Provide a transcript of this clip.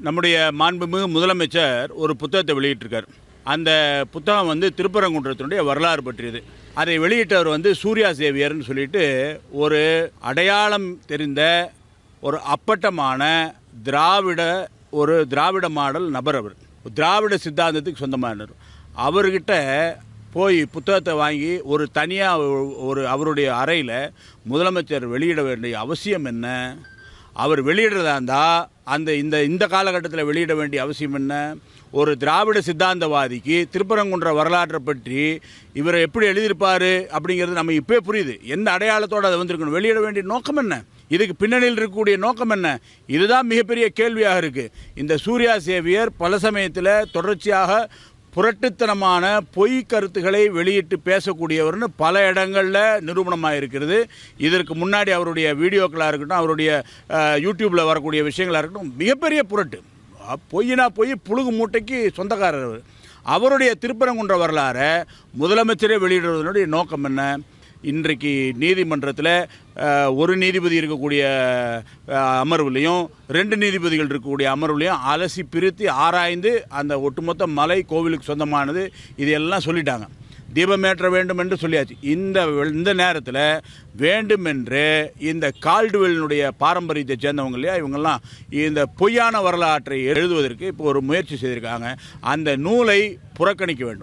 நம்முடைய மாண்புமிகு முதலமைச்சர் ஒரு புத்தகத்தை வெளியிட்டிருக்கார். அந்த புத்தகம் திருப்பரங்குன்றத்தினுடைய வரலாறு பற்றியது. அதை வெளியிட்டவர் சூர்யா சேவியர்னு சொல்லிட்டு ஒரு அடையாளம் தெரிந்த ஒரு அப்பட்டமான திராவிட மாடல் நபர். அவர் திராவிட சித்தாந்தத்துக்கு சொந்தமானவர். அவர்கிட்ட போய் புத்தகத்தை வாங்கி ஒரு தனியாக அவருடைய அறையில் முதலமைச்சர் வெளியிட வேண்டிய அவசியம் என்ன? அவர் வெளியிடுறதா இருந்தால் இந்த காலகட்டத்தில் வெளியிட வேண்டிய அவசியம் என்ன? ஒரு திராவிட சித்தாந்தவாதிக்கு திருப்பரங்குன்ற வரலாற்றை பற்றி இவர் எப்படி எழுதியிருப்பார் அப்படிங்கிறது நம்ம இப்போ புரியுது. எந்த அடையாளத்தோடு அதை வந்திருக்கணும், வெளியிட வேண்டிய நோக்கம் என்ன, இதுக்கு பின்னணியில் இருக்கக்கூடிய நோக்கம் என்ன, இதுதான் மிகப்பெரிய கேள்வியாக இருக்குது. இந்த சூர்யா சேவியர் பல சமயத்தில் தொடர்ச்சியாக புரட்டுத்தனமான பொய் கருத்துக்களை வெளியிட்டு பேசக்கூடியவர்னு பல இடங்களில் நிரூபணமாக இருக்கிறது. இதற்கு முன்னாடி அவருடைய வீடியோக்களாக இருக்கட்டும், அவருடைய யூடியூப்பில் வரக்கூடிய விஷயங்களாக இருக்கட்டும், மிகப்பெரிய புரட்டு. பொய்னா பொய், புழுகு மூட்டைக்கு சொந்தக்காரர். அவருடைய திருப்பரங்குன்ற வரலாறை முதலமைச்சரே வெளியிடுவதனுடைய நோக்கம் என்ன? இன்றைக்கு நீதிமன்றத்தில் ஒரு நீதிபதி இருக்கக்கூடிய அமர்வுலையும் 2 நீதிபதிகள் இருக்கக்கூடிய அமர்வுலையும் அலசி பிரித்து ஆராய்ந்து அந்த ஒட்டுமொத்த மலை கோவிலுக்கு சொந்தமானது இதெல்லாம் சொல்லிட்டாங்க. தீபமேற்ற வேண்டும் என்று சொல்லியாச்சு. இந்த நேரத்தில் வேண்டுமென்று இந்த கால்டுவெல்னுடைய பாரம்பரியத்தை சேர்ந்தவங்க இல்லையா, இவங்கெல்லாம் இந்த பொய்யான வரலாற்றை எழுதுவதற்கு இப்போ ஒரு முயற்சி செய்திருக்காங்க. அந்த நூலை புறக்கணிக்க வேண்டும்.